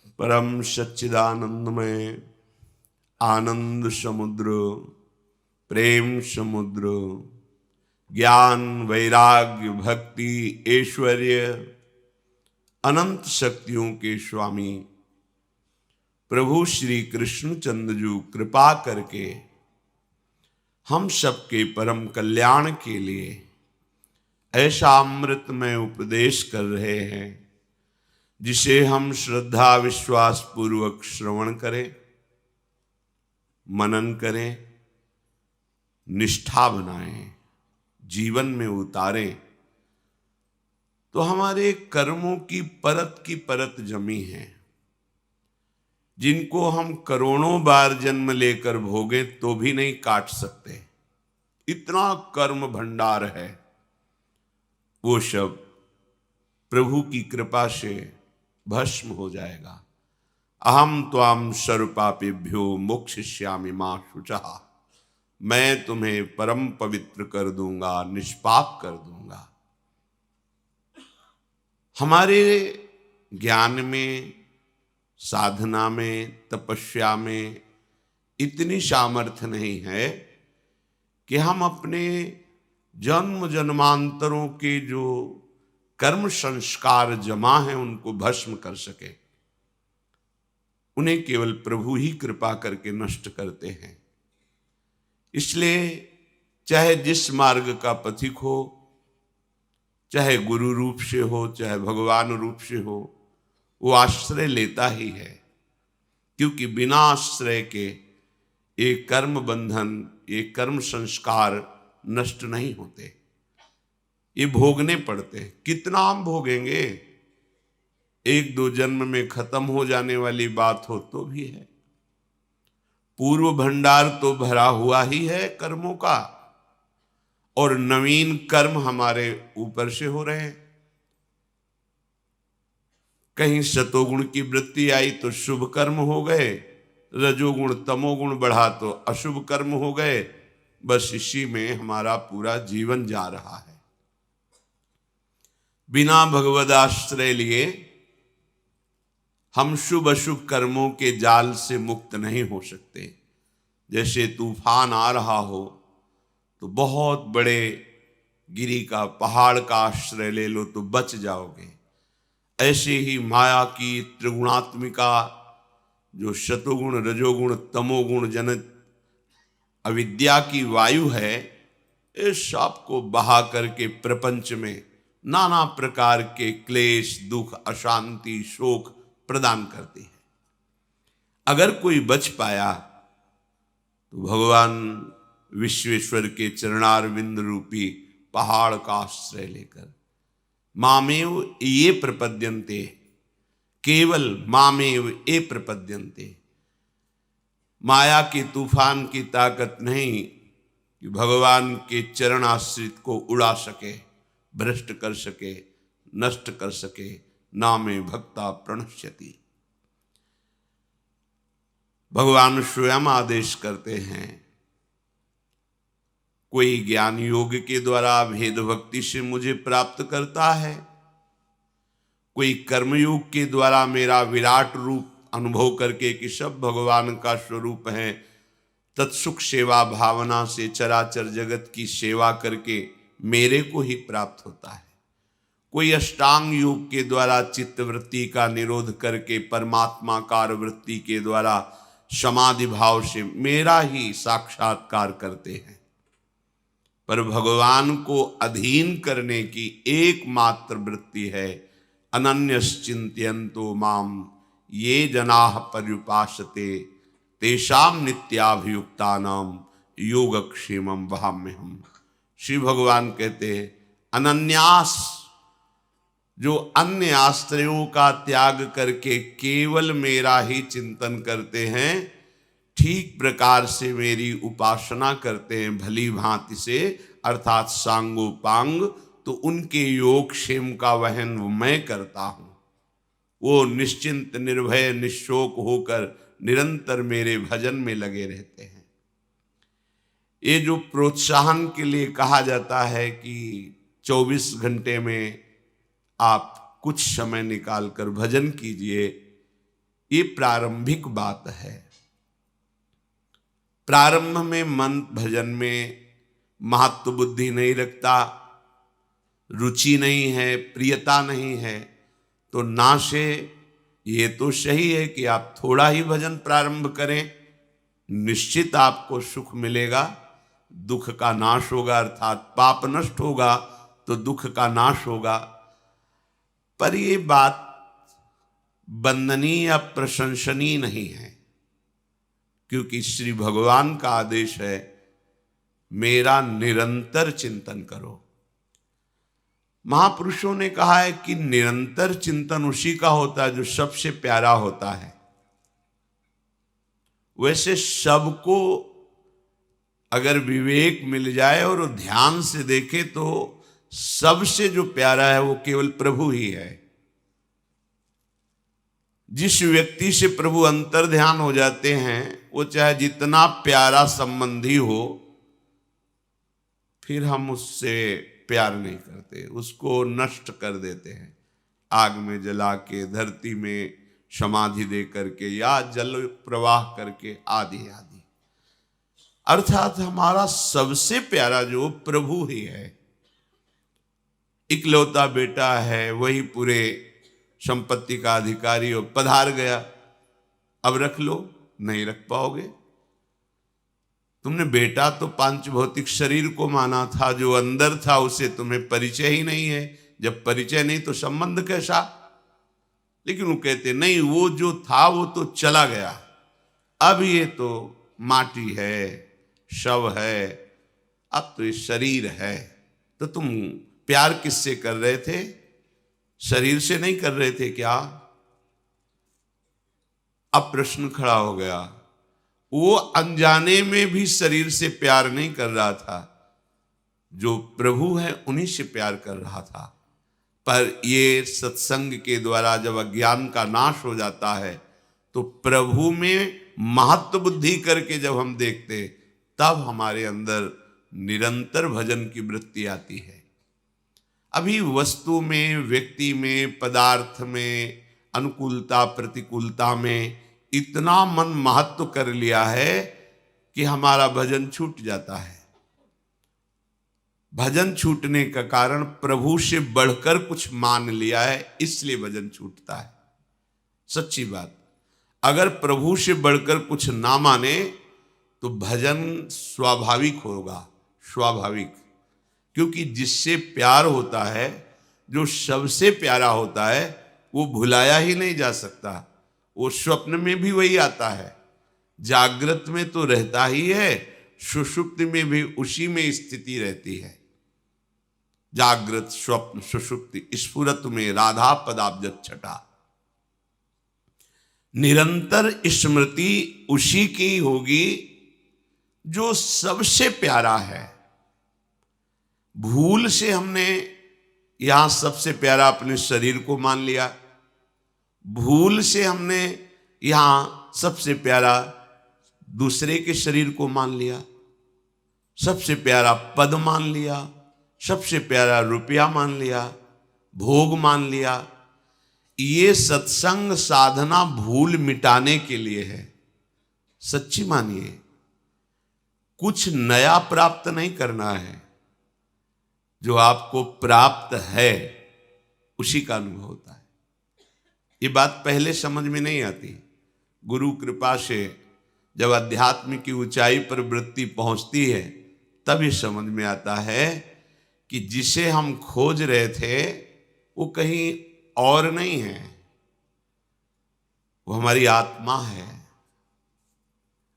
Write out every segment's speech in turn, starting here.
परम सच्चिदानंदमय आनंद समुद्र, प्रेम समुद्र, ज्ञान वैराग्य भक्ति ऐश्वर्य अनंत शक्तियों के स्वामी प्रभु श्री कृष्णचंद्र जी कृपा करके हम सबके परम कल्याण के लिए ऐसा अमृतमय उपदेश कर रहे हैं जिसे हम श्रद्धा विश्वास पूर्वक श्रवण करें, मनन करें, निष्ठा बनाएं, जीवन में उतारें तो हमारे कर्मों की परत जमी है, जिनको हम करोड़ों बार जन्म लेकर भोगे तो भी नहीं काट सकते। इतना कर्म भंडार है। वो सब प्रभु की कृपा से भस्म हो जाएगा। अहम त्वाम सर्वपापेभ्यो मोक्षयिष्यामि मा शुचः। मैं तुम्हें परम पवित्र कर दूंगा, निष्पाप कर दूंगा। हमारे ज्ञान में, साधना में, तपस्या में इतनी सामर्थ्य नहीं है कि हम अपने जन्म जन्मांतरों के जो कर्म संस्कार जमा हैं उनको भस्म कर सके। उन्हें केवल प्रभु ही कृपा करके नष्ट करते हैं। इसलिए चाहे जिस मार्ग का पथिक हो, चाहे गुरु रूप से हो, चाहे भगवान रूप से हो, वो आश्रय लेता ही है, क्योंकि बिना आश्रय के ये कर्म बंधन, ये कर्म संस्कार नष्ट नहीं होते, ये भोगने पड़ते हैं। कितना हम भोगेंगे? एक दो जन्म में खत्म हो जाने वाली बात हो तो भी है। पूर्व भंडार तो भरा हुआ ही है कर्मों का, और नवीन कर्म हमारे ऊपर से हो रहे हैं। कहीं सतोगुण की वृत्ति आई तो शुभ कर्म हो गए, रजोगुण तमोगुण बढ़ा तो अशुभ कर्म हो गए। बस इसी में हमारा पूरा जीवन जा रहा है। बिना भगवद आश्रय लिए हम शुभ अशुभ कर्मों के जाल से मुक्त नहीं हो सकते। जैसे तूफान आ रहा हो तो बहुत बड़े गिरी का, पहाड़ का आश्रय ले लो तो बच जाओगे। ऐसे ही माया की त्रिगुणात्मिका जो शतोगुण रजोगुण तमोगुण जनित अविद्या की वायु है, इस सब को बहा करके प्रपंच में नाना प्रकार के क्लेश, दुख, अशांति, शोक प्रदान करती है। अगर कोई बच पाया तो भगवान विश्वेश्वर के चरणारविंद रूपी पहाड़ का आश्रय लेकर मामेव ये प्रपद्यन्ते, केवल मामेव ये प्रपद्यन्ते। माया के तूफान की ताकत नहीं कि भगवान के चरण आश्रित को उड़ा सके, भ्रष्ट कर सके, नष्ट कर सके। नामे भक्ता प्रणश्यति। भगवान स्वयं आदेश करते हैं। कोई ज्ञान योग के द्वारा भेद भक्ति से मुझे प्राप्त करता है, कोई कर्मयोग के द्वारा मेरा विराट रूप अनुभव करके कि सब भगवान का स्वरूप है, तत्सुख सेवा भावना से चराचर जगत की सेवा करके मेरे को ही प्राप्त होता है। कोई अष्टांग योग के द्वारा चित्तवृत्ति का निरोध करके परमात्माकार वृत्ति के द्वारा समाधि भाव से मेरा ही साक्षात्कार करते हैं। पर भगवान को अधीन करने की एकमात्र वृत्ति है अनन्यश्चिन्तयन्तो माम ये जनाः पर्युपासते तेषाम नित्याभियुक्तानाम योगक्षेमं वहाम्यहम्। श्री भगवान कहते हैं अनन्यास, जो अन्य आश्रयों का त्याग करके केवल मेरा ही चिंतन करते हैं, ठीक प्रकार से मेरी उपासना करते हैं भली भांति से, अर्थात सांगोपांग, तो उनके योग क्षेम का वहन मैं करता हूं। वो निश्चिंत निर्भय निशोक होकर निरंतर मेरे भजन में लगे रहते हैं। ये जो प्रोत्साहन के लिए कहा जाता है कि 24 घंटे में आप कुछ समय निकालकर भजन कीजिए, ये प्रारंभिक बात है। प्रारंभ में मन भजन में महत्व बुद्धि नहीं रखता, रुचि नहीं है, प्रियता नहीं है, तो नाशे। ये तो सही है कि आप थोड़ा ही भजन प्रारंभ करें, निश्चित आपको सुख मिलेगा, दुख का नाश होगा, अर्थात पाप नष्ट होगा तो दुख का नाश होगा। पर ये बात वंदनीय या प्रशंसनीय नहीं है, क्योंकि श्री भगवान का आदेश है, मेरा निरंतर चिंतन करो। महापुरुषों ने कहा है कि निरंतर चिंतन उसी का होता है जो सबसे प्यारा होता है। वैसे सबको अगर विवेक मिल जाए और ध्यान से देखे तो सबसे जो प्यारा है वो केवल प्रभु ही है। जिस व्यक्ति से प्रभु अंतर ध्यान हो जाते हैं, वो चाहे जितना प्यारा संबंधी हो, फिर हम उससे प्यार नहीं करते, उसको नष्ट कर देते हैं, आग में जला के, धरती में समाधि दे करके, या जल प्रवाह करके, आदि आदि। अर्थात हमारा सबसे प्यारा जो प्रभु ही है, इकलौता बेटा है, वही पूरे संपत्ति का अधिकारी हो, पधार गया, अब रख लो, नहीं रख पाओगे। तुमने बेटा तो पांच भौतिक शरीर को माना था, जो अंदर था उसे तुम्हें परिचय ही नहीं है। जब परिचय नहीं तो संबंध कैसा? लेकिन वो कहते नहीं, वो जो था वो तो चला गया, अब ये तो माटी है, शव है, अब तो ये शरीर है। तो तुम प्यार किससे कर रहे थे? शरीर से नहीं कर रहे थे क्या? अब प्रश्न खड़ा हो गया। वो अनजाने में भी शरीर से प्यार नहीं कर रहा था, जो प्रभु है उन्हीं से प्यार कर रहा था। पर ये सत्संग के द्वारा जब अज्ञान का नाश हो जाता है, तो प्रभु में महत्व बुद्धि करके जब हम देखते, तब हमारे अंदर निरंतर भजन की वृत्ति आती है। अभी वस्तु में, व्यक्ति में, पदार्थ में, अनुकूलता प्रतिकूलता में इतना मन महत्व कर लिया है कि हमारा भजन छूट जाता है। भजन छूटने का कारण प्रभु से बढ़कर कुछ मान लिया है, इसलिए भजन छूटता है। सच्ची बात, अगर प्रभु से बढ़कर कुछ ना माने तो भजन स्वाभाविक होगा, स्वाभाविक। क्योंकि जिससे प्यार होता है, जो सबसे प्यारा होता है, वो भुलाया ही नहीं जा सकता। वो स्वप्न में भी वही आता है, जागृत में तो रहता ही है, सुषुप्ति में भी उसी में स्थिति रहती है। जागृत स्वप्न सुषुप्ति स्फुरत में राधा पदाब्ज छटा। निरंतर स्मृति उसी की होगी जो सबसे प्यारा है। भूल से हमने यहां सबसे प्यारा अपने शरीर को मान लिया, भूल से हमने यहां सबसे प्यारा दूसरे के शरीर को मान लिया, सबसे प्यारा पद मान लिया, सबसे प्यारा रुपया मान लिया, भोग मान लिया। ये सत्संग साधना भूल मिटाने के लिए है। सच्ची मानिए, कुछ नया प्राप्त नहीं करना है, जो आपको प्राप्त है उसी का अनुभव होता है। ये बात पहले समझ में नहीं आती, गुरु कृपा से जब अध्यात्म की ऊंचाई पर वृत्ति पहुंचती है, तब ये समझ में आता है कि जिसे हम खोज रहे थे वो कहीं और नहीं है, वो हमारी आत्मा है।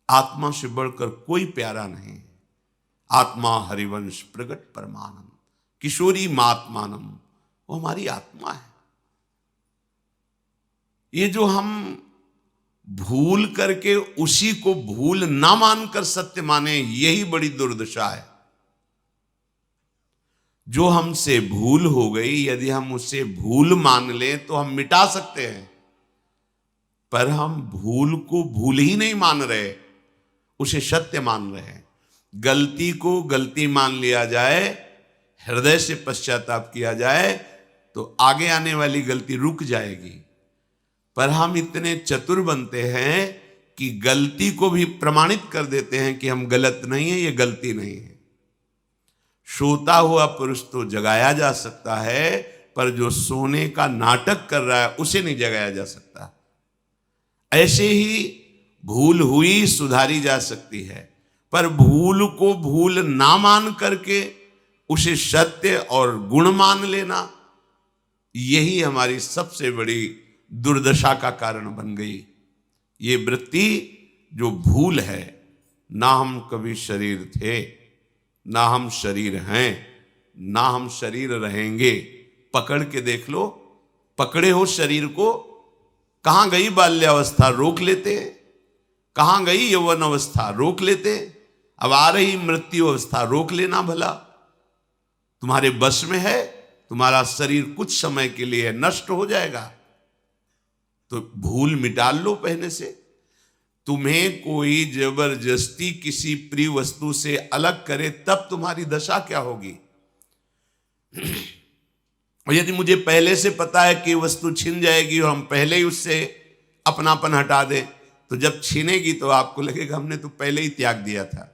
आत्मा से बढ़कर कोई प्यारा नहीं। आत्मा हरिवंश प्रगट परमानंद किशोरी महात्मानम, वो हमारी आत्मा है। ये जो हम भूल करके उसी को भूल ना मानकर सत्य माने, यही बड़ी दुर्दशा है। जो हमसे भूल हो गई, यदि हम उसे भूल मान लें तो हम मिटा सकते हैं, पर हम भूल को भूल ही नहीं मान रहे, उसे सत्य मान रहे हैं। गलती को गलती मान लिया जाए, हृदय से पश्चाताप किया जाए, तो आगे आने वाली गलती रुक जाएगी। पर हम इतने चतुर बनते हैं कि गलती को भी प्रमाणित कर देते हैं कि हम गलत नहीं है, ये गलती नहीं है। सोता हुआ पुरुष तो जगाया जा सकता है, पर जो सोने का नाटक कर रहा है उसे नहीं जगाया जा सकता। ऐसे ही भूल हुई सुधारी जा सकती है, पर भूल को भूल ना मान करके उसे सत्य और गुण मान लेना, यही हमारी सबसे बड़ी दुर्दशा का कारण बन गई। ये वृत्ति जो भूल है, ना हम कभी शरीर थे, ना हम शरीर हैं, ना हम शरीर रहेंगे। पकड़ के देख लो, पकड़े हो शरीर को, कहां गई बाल्यावस्था रोक लेते, कहां गई यौवन अवस्था रोक लेते, अब आ रही मृत्यु अवस्था रोक लेना भला। तुम्हारे बस में है, तुम्हारा शरीर कुछ समय के लिए नष्ट हो जाएगा, तो भूल मिटा लो पहले से। तुम्हें कोई जबरदस्ती किसी प्रिय वस्तु से अलग करे तब तुम्हारी दशा क्या होगी। और यदि मुझे पहले से पता है कि वस्तु छिन जाएगी और हम पहले ही उससे अपनापन हटा दें, तो जब छीनेगी तो आपको लगेगा हमने तो पहले ही त्याग दिया था।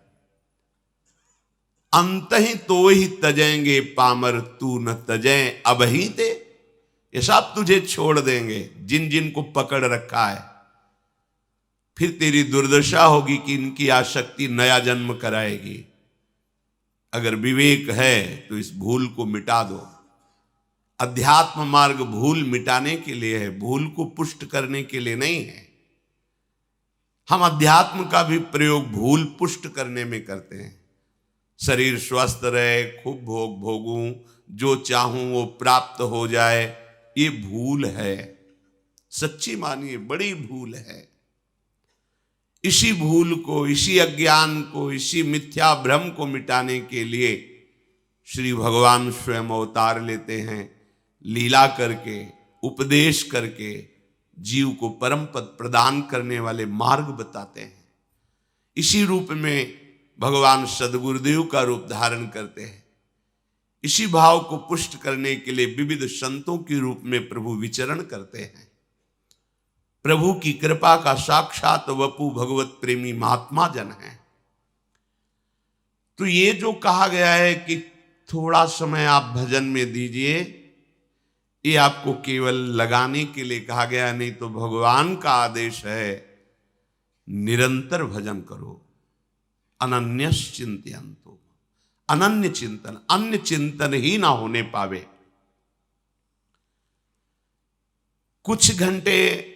अंत ही तो ही तजेंगे पामर तू न तजें अब ही ते, ये सब तुझे छोड़ देंगे जिन जिन को पकड़ रखा है। फिर तेरी दुर्दशा होगी कि इनकी आसक्ति नया जन्म कराएगी। अगर विवेक है तो इस भूल को मिटा दो। अध्यात्म मार्ग भूल मिटाने के लिए है, भूल को पुष्ट करने के लिए नहीं है। हम अध्यात्म का भी प्रयोग भूल पुष्ट करने में करते हैं। शरीर स्वस्थ रहे, खूब भोग भोगूं, जो चाहूं वो प्राप्त हो जाए, ये भूल है। सच्ची मानिए बड़ी भूल है। इसी भूल को, इसी अज्ञान को, इसी मिथ्या भ्रम को मिटाने के लिए श्री भगवान स्वयं अवतार लेते हैं, लीला करके, उपदेश करके जीव को परम पद प्रदान करने वाले मार्ग बताते हैं। इसी रूप में भगवान सद्गुरुदेव का रूप धारण करते हैं। इसी भाव को पुष्ट करने के लिए विविध संतों के रूप में प्रभु विचरण करते हैं। प्रभु की कृपा का साक्षात वपु भगवत प्रेमी महात्मा जन है। तो ये जो कहा गया है कि थोड़ा समय आप भजन में दीजिए, ये आपको केवल लगाने के लिए कहा गया, नहीं तो भगवान का आदेश है निरंतर भजन करो। अनन्यस चिंतयन्तु, अनन्य चिंतन, अन्य चिंतन ही ना होने पावे। कुछ घंटे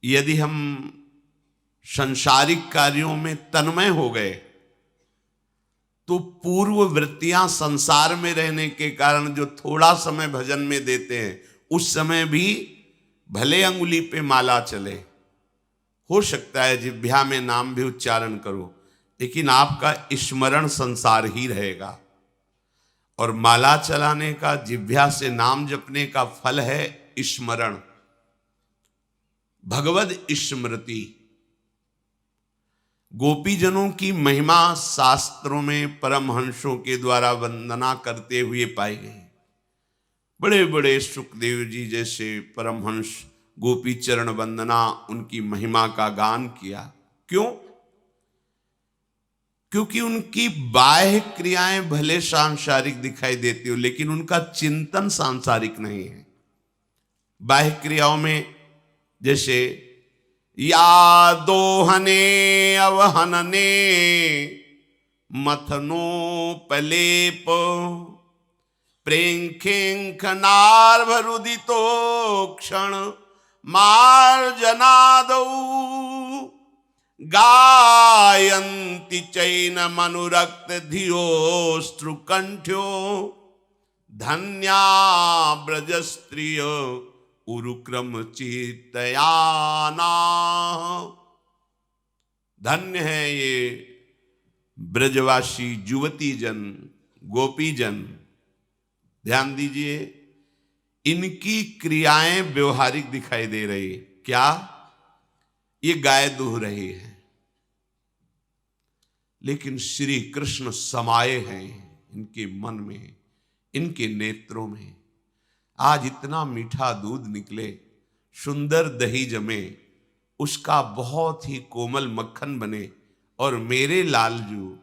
यदि हम सांसारिक कार्यों में तन्मय हो गए तो पूर्व वृत्तियां संसार में रहने के कारण जो थोड़ा समय भजन में देते हैं, उस समय भी भले अंगुली पे माला चले, हो सकता है जिह्वा में नाम भी उच्चारण करो, लेकिन आपका स्मरण संसार ही रहेगा। और माला चलाने का, जिह्वा से नाम जपने का फल है स्मरण, भगवद स्मृति। गोपीजनों की महिमा शास्त्रों में परमहंसों के द्वारा वंदना करते हुए पाई गई। बड़े बड़े सुखदेव जी जैसे परमहंस गोपी चरण वंदना, उनकी महिमा का गान किया। क्यों? क्योंकि उनकी बाह्य क्रियाएं भले सांसारिक दिखाई देती हो, लेकिन उनका चिंतन सांसारिक नहीं है। बाह्य क्रियाओं में जैसे या दोहने अवहनने मथनोपलेप प्रेंखेंखनार्भरुदितो क्षण मार्जनादौ गायन्ति चैनमनुरक्त धियोऽश्रुकण्ठ्यो धन्या ब्रजस्त्रिय उरुक्रम चितयाना। धन्य है ये ब्रजवासी युवती जन, गोपी जन। ध्यान दीजिए, इनकी क्रियाएं व्यवहारिक दिखाई दे रही। क्या? ये गाय दूह रही है, लेकिन श्री कृष्ण समाये हैं इनके मन में, इनके नेत्रों में। आज इतना मीठा दूध निकले, सुंदर दही जमे, उसका बहुत ही कोमल मक्खन बने और मेरे लालजू,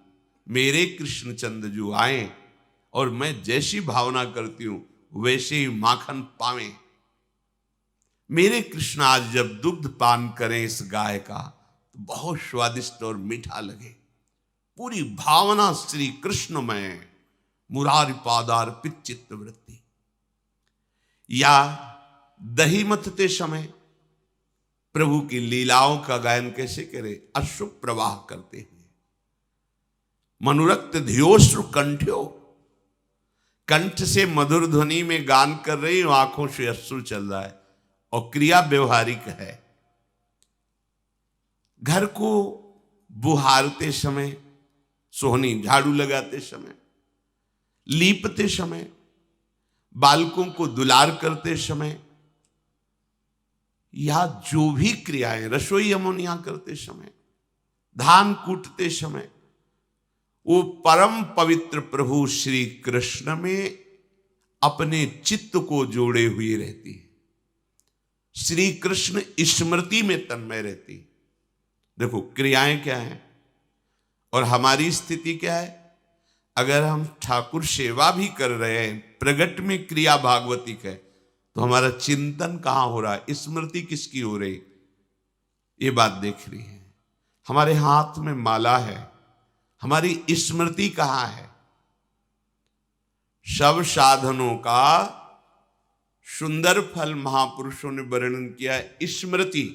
मेरे कृष्णचंद्र जू आए और मैं जैसी भावना करती हूं वैसे ही माखन पावें। मेरे कृष्ण आज जब दुग्ध पान करें इस गाय का तो बहुत स्वादिष्ट और मीठा लगे। पूरी भावना श्री कृष्ण में मुरारी पादार्पित चित्त वृत्ति। या दही मथते समय प्रभु की लीलाओं का गायन कैसे करे? अश्रु प्रवाह करते हुए। मनुरक्त धियोश्रु कंठ्यो, कंठ से मधुर ध्वनि में गान कर रही हूं, आंखों से अश्रु चल रहा है और क्रिया व्यवहारिक है। घर को बुहारते समय, सोहनी झाड़ू लगाते समय, लीपते समय, बालकों को दुलार करते समय, या जो भी क्रियाएं, रसोई अमोनिया करते समय, धान कूटते समय, वो परम पवित्र प्रभु श्री कृष्ण में अपने चित्त को जोड़े हुए रहती है। श्री कृष्ण स्मृति में तन्मय रहती। देखो क्रियाएं क्या हैं और हमारी स्थिति क्या है। अगर हम ठाकुर सेवा भी कर रहे हैं, प्रगट में क्रिया भागवतिक है, तो हमारा चिंतन कहां हो रहा है, स्मृति किसकी हो रही, ये बात देख रही है। हमारे हाथ में माला है, हमारी स्मृति कहां है। सब साधनों का सुंदर फल महापुरुषों ने वर्णन किया है, स्मृति।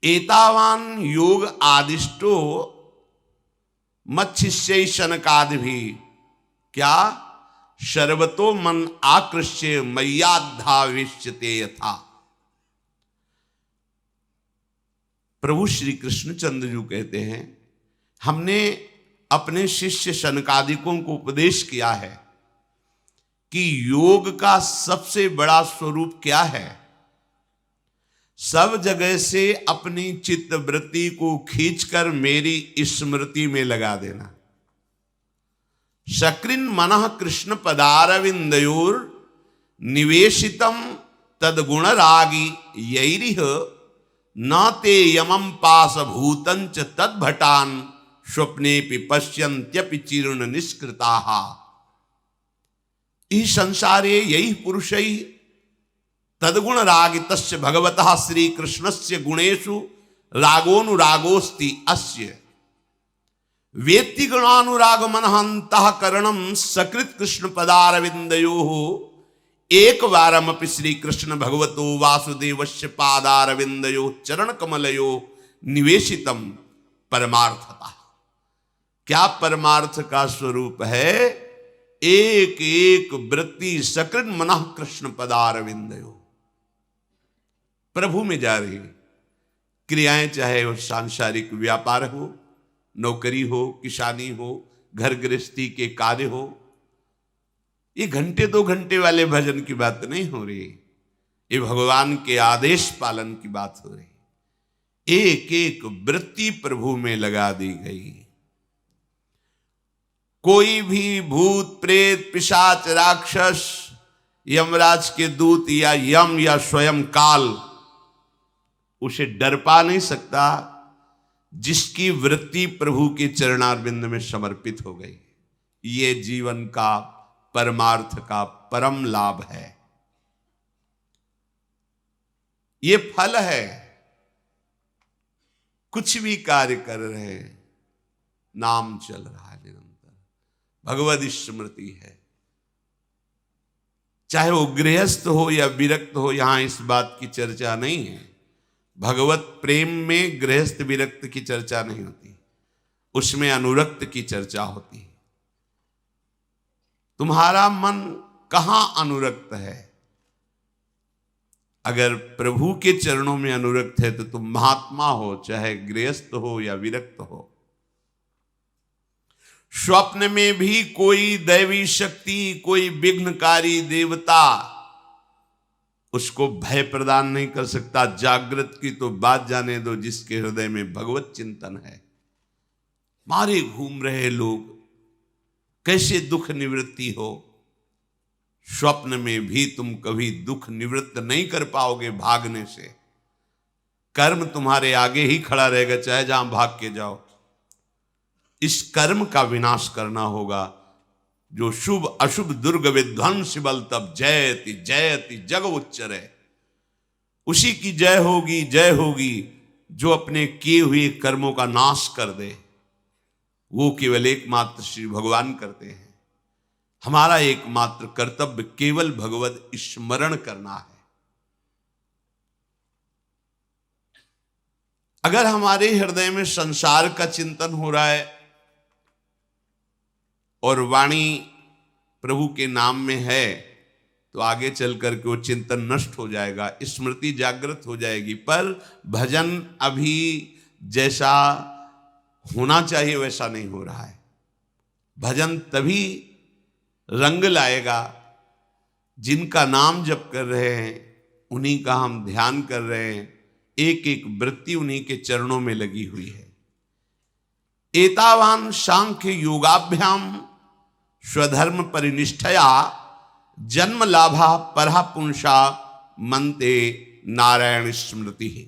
एतावान योग आदिष्टो मच्छिष्य शनकादि भी क्या सर्वतो मन आकृष्य मय्याधाविष्यते यथा। प्रभु श्री कृष्णचंद्र जी कहते हैं, हमने अपने शिष्य शनकादिकों को उपदेश किया है कि योग का सबसे बड़ा स्वरूप क्या है। सब जगह से अपनी चित्त वृत्ति को खींचकर मेरी स्मृति में लगा देना। शक्रिन मनः कृष्ण पदारविंदयोर निवेशितम तदगुण रागी यैरिह न ते यमं पास भूतंच तद्भटान स्वप्नेपि पश्यन्त्यपि चीर्ण निष्कृताः। इह संसारे यही पुरुषै तद्गुण रागितस्य भगवतः श्री कृष्णस्य गुणेषु रागोनुरागोस्ति अस्य वेत्ति गुणानुराग मनहंतः करणम सकृत कृष्ण पदारविंदयोः एक बारमपि श्री कृष्ण भगवतो वासुदेवस्य पादारविंदयोः चरण कमलयो निवेशितम परमार्थता। क्या परमार्थ का स्वरूप है? एक एक वृत्ति सकृत मनः कृष्ण पदारविंदयोः, प्रभु में जा रही क्रियाएं, चाहे वो सांसारिक व्यापार हो, नौकरी हो, किसानी हो, घर गृहस्थी के कार्य हो। ये घंटे 2 घंटे वाले भजन की बात नहीं हो रही, ये भगवान के आदेश पालन की बात हो रही। एक एक वृत्ति प्रभु में लगा दी गई। कोई भी भूत प्रेत पिशाच राक्षस यमराज के दूत या यम या स्वयं काल उसे डर पा नहीं सकता जिसकी वृत्ति प्रभु के चरणारविंद में समर्पित हो गई। ये जीवन का परमार्थ का परम लाभ है, ये फल है। कुछ भी कार्य कर रहे हैं, नाम चल रहा है निरंतर, भगवद स्मृति है। चाहे वो गृहस्थ हो या विरक्त हो, यहां इस बात की चर्चा नहीं है। भगवत प्रेम में गृहस्थ विरक्त की चर्चा नहीं होती, उसमें अनुरक्त की चर्चा होती है। तुम्हारा मन कहां अनुरक्त है? अगर प्रभु के चरणों में अनुरक्त है तो तुम महात्मा हो, चाहे गृहस्थ हो या विरक्त हो। स्वप्न में भी कोई दैवी शक्ति, कोई विघ्नकारी देवता उसको भय प्रदान नहीं कर सकता। जागृत की तो बात जाने दो, जिसके हृदय में भगवत चिंतन है। मारे घूम रहे लोग कैसे दुख निवृत्ति हो, स्वप्न में भी तुम कभी दुख निवृत्त नहीं कर पाओगे भागने से। कर्म तुम्हारे आगे ही खड़ा रहेगा, चाहे जहां भाग के जाओ। इस कर्म का विनाश करना होगा। जो शुभ अशुभ दुर्ग विध्वंस बल तब जयति जयति जग उच्चरे, उसी की जय होगी, जय होगी जो अपने किए हुए कर्मों का नाश कर दे। वो केवल एकमात्र श्री भगवान करते हैं। हमारा एकमात्र कर्तव्य केवल भगवत स्मरण करना है। अगर हमारे हृदय में संसार का चिंतन हो रहा है और वाणी प्रभु के नाम में है, तो आगे चल करके वो चिंतन नष्ट हो जाएगा, स्मृति जागृत हो जाएगी। पर भजन अभी जैसा होना चाहिए वैसा नहीं हो रहा है। भजन तभी रंग लाएगा जिनका नाम जप कर रहे हैं, उन्हीं का हम ध्यान कर रहे हैं, एक एक वृत्ति उन्हीं के चरणों में लगी हुई है। एतावान सांख्य योगाभ्याम स्वधर्म परिनिष्ठया जन्म लाभा परहा पुंसा मनते नारायण स्मृति है।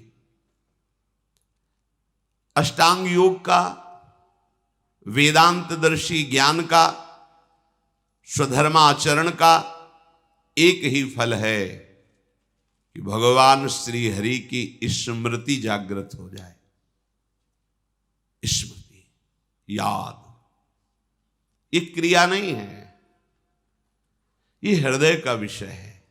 अष्टांग योग का, वेदांतदर्शी ज्ञान का, स्वधर्माचरण का एक ही फल है कि भगवान श्री हरि की स्मृति जागृत हो जाए। स्मृति, याद, ये क्रिया नहीं है, ये हृदय का विषय है।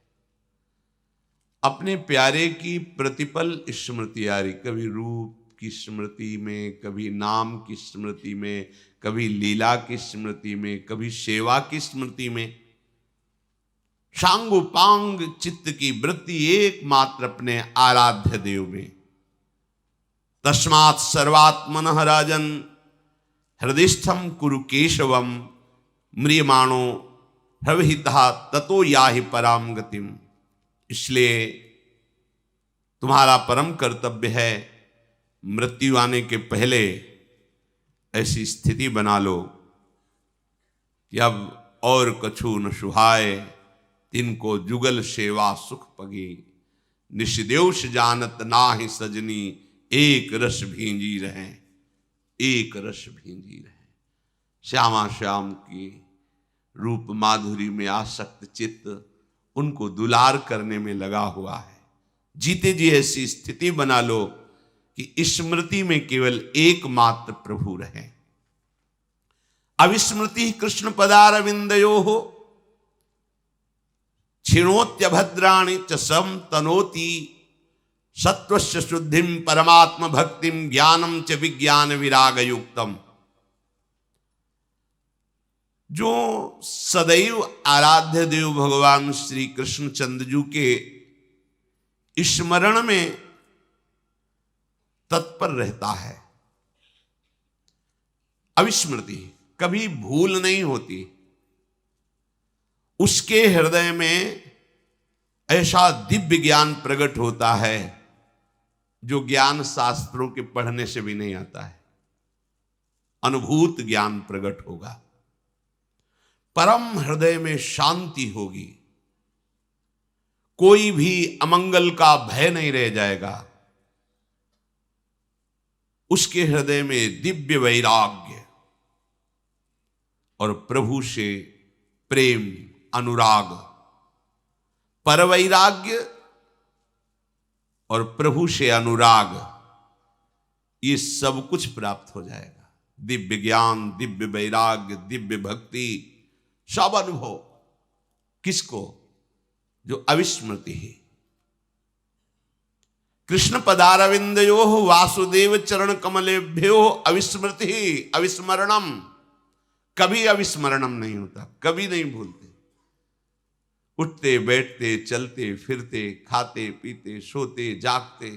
अपने प्यारे की प्रतिपल स्मृति आ रही, कभी रूप की स्मृति में, कभी नाम की स्मृति में, कभी लीला की स्मृति में, कभी सेवा की स्मृति में। सांगोपांग चित्त की वृत्ति एकमात्र अपने आराध्य देव में। तस्मात् सर्वात्मनः राजन हृदयस्थम कुरु केशवम म्रियमाणो प्रवहिता ततो याहि पराम गतिम। इसलिए तुम्हारा परम कर्तव्य है मृत्यु आने के पहले ऐसी स्थिति बना लो कि अब और कछु न सुहाए, तिनको जुगल सेवा सुख पगी। निष्देवश जानत नाहि सजनी, एक रस भींजी रहे, एक रस भींजी रहे। श्यामा श्याम की रूप माधुरी में आसक्त चित्त उनको दुलार करने में लगा हुआ है। जीते जी ऐसी स्थिति बना लो कि स्मृति में केवल एकमात्र प्रभु रहे। अविस्मृति कृष्ण पदारविंदयो हो क्षिणोत्यभद्राणि च सम तनोति सत्वस्य शुद्धिम परमात्म भक्तिम ज्ञानम च विज्ञान विराग युक्तम। जो सदैव आराध्य देव भगवान श्री कृष्णचंद्र जी के स्मरण में तत्पर रहता है, अविस्मृति, कभी भूल नहीं होती। उसके हृदय में ऐसा दिव्य ज्ञान प्रकट होता है जो ज्ञान शास्त्रों के पढ़ने से भी नहीं आता है। अनुभूत ज्ञान प्रकट होगा, परम हृदय में शांति होगी, कोई भी अमंगल का भय नहीं रह जाएगा। उसके हृदय में दिव्य वैराग्य और प्रभु से प्रेम, अनुराग, परवैराग्य और प्रभु से अनुराग, ये सब कुछ प्राप्त हो जाएगा। दिव्य ज्ञान, दिव्य वैराग्य, दिव्य भक्ति, सब अनुभव किसको? जो अविस्मृति है। कृष्ण पदारविंदयो वासुदेव चरण कमलेभ्यो अविस्मृति अविस्मरणम। कभी अविस्मरणम नहीं होता, कभी नहीं भूलते। उठते बैठते चलते फिरते खाते पीते सोते जागते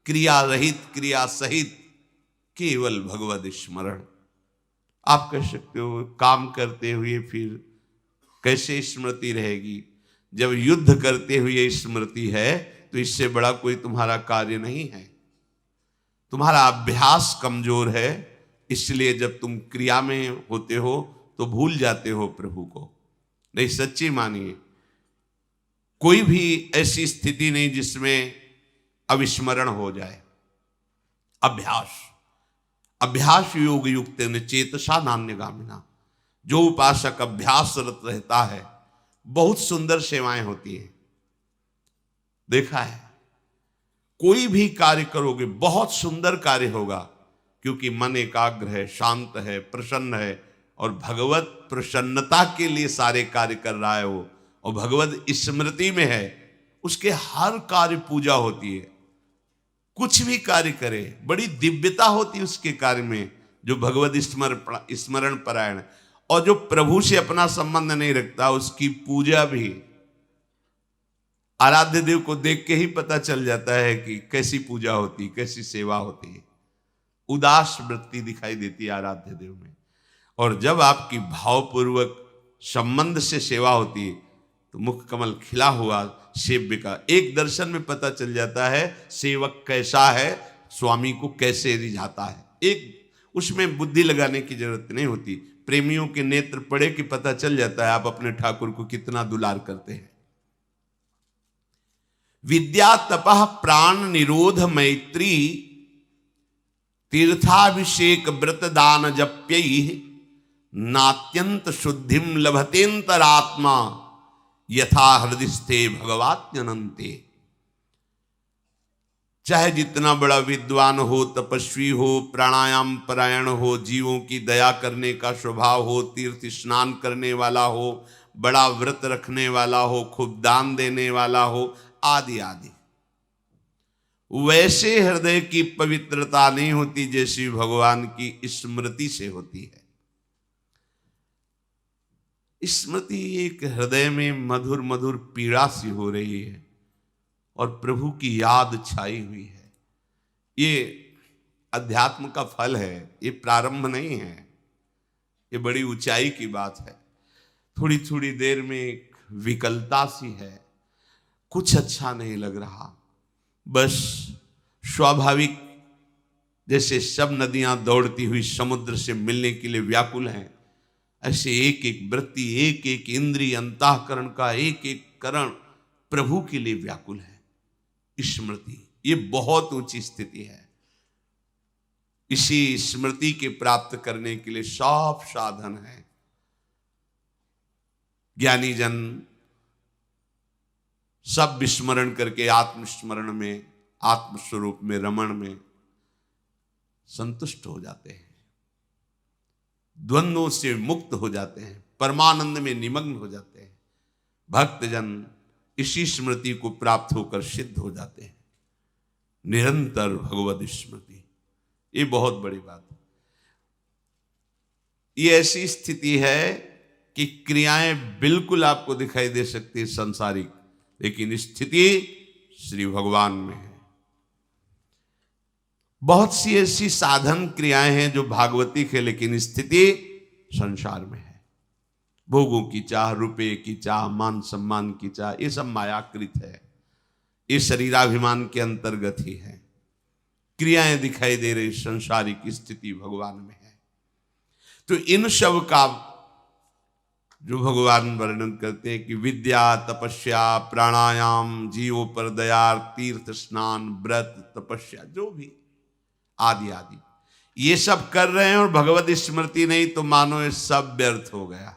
क्रिया रहित क्रिया सहित केवल भगवद स्मरण। आप कह सकते हो काम करते हुए फिर कैसे स्मृति रहेगी? जब युद्ध करते हुए स्मृति है तो इससे बड़ा कोई तुम्हारा कार्य नहीं है। तुम्हारा अभ्यास कमजोर है, इसलिए जब तुम क्रिया में होते हो तो भूल जाते हो प्रभु को। नहीं, सच्ची मानिए, कोई भी ऐसी स्थिति नहीं जिसमें अविस्मरण हो जाए। अभ्यास, अभ्यास योग युक्त चेतसा नान्यगामिना। जो उपासक अभ्यासरत रहता है, बहुत सुंदर सेवाएं होती हैं। देखा है, कोई भी कार्य करोगे बहुत सुंदर कार्य होगा, क्योंकि मन एकाग्र है, शांत है, प्रसन्न है, और भगवत प्रसन्नता के लिए सारे कार्य कर रहा है वो, और भगवत स्मृति में है, उसके हर कार्य पूजा होती है। कुछ भी कार्य करे बड़ी दिव्यता होती है उसके कार्य में, जो भगवत स्मरण परायण। और जो प्रभु से अपना संबंध नहीं रखता, उसकी पूजा भी आराध्य देव को देख के ही पता चल जाता है कि कैसी पूजा होती, कैसी सेवा होती है। उदास वृत्ति दिखाई देती है आराध्य देव में। और जब आपकी भावपूर्वक संबंध से सेवा होती है, तो मुख कमल खिला हुआ सेव्य का एक दर्शन में पता चल जाता है सेवक कैसा है, स्वामी को कैसे रिझाता है। एक उसमें बुद्धि लगाने की जरूरत नहीं होती। प्रेमियों के नेत्र पड़े कि पता चल जाता है आप अपने ठाकुर को कितना दुलार करते हैं। विद्या तपः प्राण निरोध मैत्री तीर्थाभिषेक व्रत दान जप्यैः नात्यंत शुद्धिम लभतेन्तरात्मा यथा हृदयस्थे भगवात्यनन्ते। चाहे जितना बड़ा विद्वान हो, तपस्वी हो, प्राणायाम परायण हो, जीवों की दया करने का स्वभाव हो, तीर्थ स्नान करने वाला हो, बड़ा व्रत रखने वाला हो, खूब दान देने वाला हो, आदि आदि, वैसे हृदय की पवित्रता नहीं होती जैसी भगवान की स्मृति से होती है। स्मृति एक हृदय में मधुर मधुर पीड़ा सी हो रही है, और प्रभु की याद छाई हुई है। ये अध्यात्म का फल है, ये प्रारंभ नहीं है, ये बड़ी ऊंचाई की बात है। थोड़ी थोड़ी देर में एक विकलता सी है, कुछ अच्छा नहीं लग रहा, बस स्वाभाविक जैसे सब नदियां दौड़ती हुई समुद्र से मिलने के लिए व्याकुल हैं, ऐसे एक एक वृत्ति, एक एक इंद्रिय, अंतःकरण का एक एक करण प्रभु के लिए व्याकुल है। स्मृति ये बहुत ऊंची स्थिति है। इसी स्मृति के प्राप्त करने के लिए सब साधन है। ज्ञानी जन सब विस्मरण करके आत्मस्मरण में, आत्मस्वरूप में, रमण में संतुष्ट हो जाते हैं, द्वंद्वों से मुक्त हो जाते हैं, परमानंद में निमग्न हो जाते हैं। भक्तजन इसी स्मृति को प्राप्त होकर सिद्ध हो जाते हैं। निरंतर भगवत स्मृति, ये बहुत बड़ी बात है। ये ऐसी स्थिति है कि क्रियाएं बिल्कुल आपको दिखाई दे सकती है संसारिक, लेकिन स्थिति श्री भगवान में है। बहुत सी ऐसी साधन क्रियाएं हैं जो भागवतिक है, लेकिन स्थिति संसार में है। भोगों की चाह, रुपये की चाह, मान सम्मान की चाह, ये सब मायाकृत है, ये शरीराभिमान के अंतर्गत ही है। क्रियाएं दिखाई दे रही, संसारिक स्थिति भगवान में है। तो इन सब का जो भगवान वर्णन करते हैं कि विद्या, तपस्या, प्राणायाम, जीवों पर दया, तीर्थ स्नान, व्रत, तपस्या, जो भी आदि आदि, ये सब कर रहे हैं और भगवत स्मृति नहीं, तो मानो ये सब व्यर्थ हो गया।